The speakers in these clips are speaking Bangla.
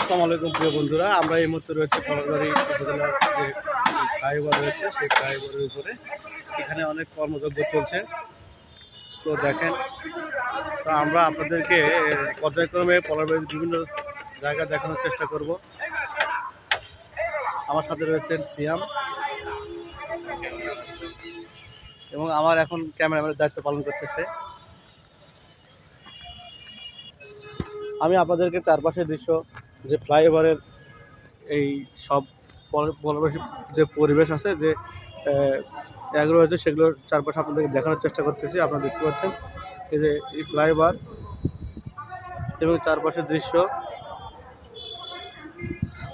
আসসালামু আলাইকুম প্রিয় বন্ধুরা, আমরা এই মুহূর্তে রয়েছে কলারবাড়ি উপজেলার যে ফ্লাইওভার রয়েছে সেই ফ্লাইওভারের উপরে। এখানে অনেক কর্মযজ্ঞ চলছে, তো দেখেন। তো আমরা আপনাদেরকে পর্যায়ক্রমে কলারবাড়ির বিভিন্ন জায়গা দেখানোর চেষ্টা করব। আমার সাথে রয়েছেন সিয়াম এবং আমার এখন ক্যামেরাম্যানের দায়িত্ব পালন করছে সে। আমি আপনাদেরকে চারপাশের দৃশ্য, যে ফ্লাইওভারের এই সব যে পরিবেশ আছে, যে এগুলো রয়েছে, সেগুলোর চারপাশে আপনাদেরকে দেখানোর চেষ্টা করতেছি। আপনারা দেখতে পাচ্ছেন এই যে এই ফ্লাইওভার এবং চারপাশের দৃশ্য।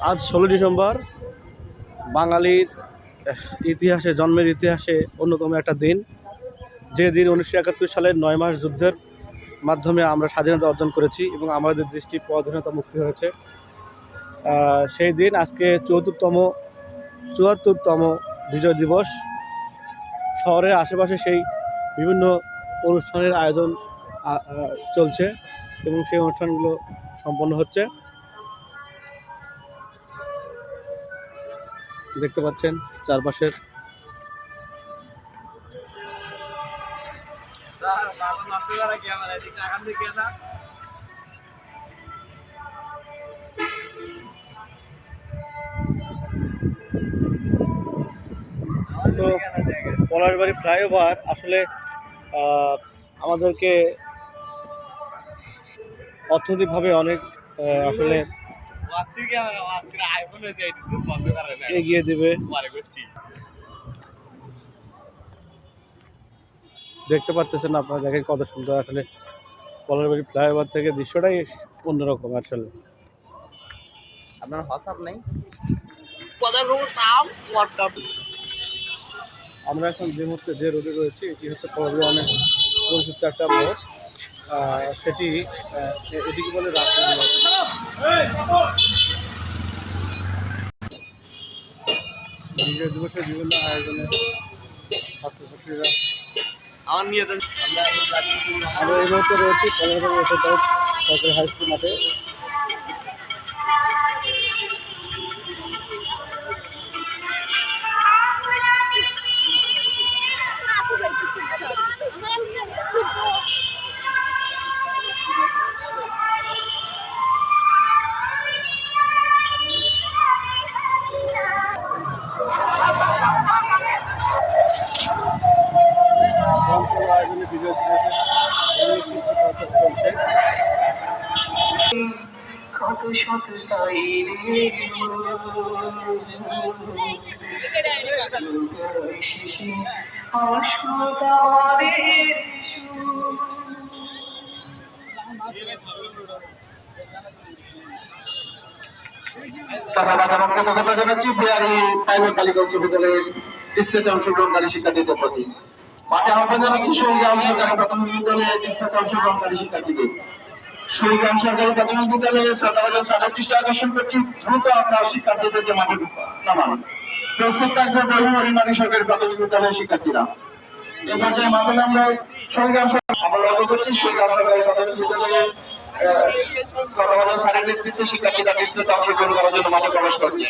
আজ 16 ডিসেম্বর, বাঙালির ইতিহাসে, জন্মের ইতিহাসে অন্যতম একটা দিন, যে দিন 1971 সালের 9 মাস যুদ্ধের মাধ্যমে আমরা স্বাধীনতা অর্জন করেছি এবং আমাদের দেশটি পরাধীনতা মুক্তি হয়েছে। সেই দিন আজকে 74তম বিজয় দিবস। শহরের আশেপাশে সেই বিভিন্ন অনুষ্ঠানের আয়োজন চলছে এবং সেই অনুষ্ঠানগুলো সম্পন্ন হচ্ছে। দেখতে পাচ্ছেন চারপাশের। তো পলাশবাড়ি ফ্লাইওভার আসলে আমাদেরকে অর্থনৈতিকভাবে অনেক আসলে এগিয়ে দেবে। দেখতে পাচ্ছেন আপনারা, দেখেন কত সুন্দর আসলে পলাশবাড়ি ফ্লাইওভার থেকে দৃশ্যটাই অন্যরকম। আসলে আপনার হোয়াটসঅ্যাপ নেই? আমরা এখন যে মুহূর্তে যে রোডে রয়েছি, এটি হচ্ছে পলাশবাড়ি অনেক পরিচিত একটা মোড়। সেটি এদিকে বলে বিজয় দিবসের বিভিন্ন আয়োজনে ছাত্রছাত্রীরা। আমরা এই মুহূর্তে রয়েছি পলাশবাড়ি সরকারি হাই স্কুল মাঠে। আয়োজনে বিজয় দিবসের কৃষ্টি চলছে। কত কথা জানাচ্ছি বিহারি প্রাইভেট বালিকা উচ্চ বিদ্যালয়ের স্টেজে অংশগ্রহণকারী শিক্ষার্থীদের প্রতি। মাঠে আহ্বান জানাচ্ছি সরিগ্রাম সরকারি প্রাথমিক বিদ্যালয়ের স্টেজে অংশগ্রহণকারী শিক্ষার্থীদের। সরিগ্রাম সরকারি প্রাথমিক বিদ্যালয়ে শ্রদ্ধাভাজন সাদর দৃষ্টি আকর্ষণ করছি, দ্রুত আপনার শিক্ষার্থীদেরকে মাঠে নামান। প্রস্তুত থাকবে বহুমরিমারি সরকারি প্রাথমিক বিদ্যালয়ের শিক্ষার্থীরা। এ পর্যায়ে মাঝে আমরা সরিগ্রাম আমরা লক্ষ্য করছি সরিগ্রাম সরকারি প্রাথমিক বিদ্যালয়ে শ্রদ্ধাভাজন স্যারের নেতৃত্বে শিক্ষার্থীরা বিস্তৃত অংশগ্রহণ করার জন্য মাঠে প্রবেশ করছে।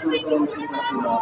শিক্ষার্থীরা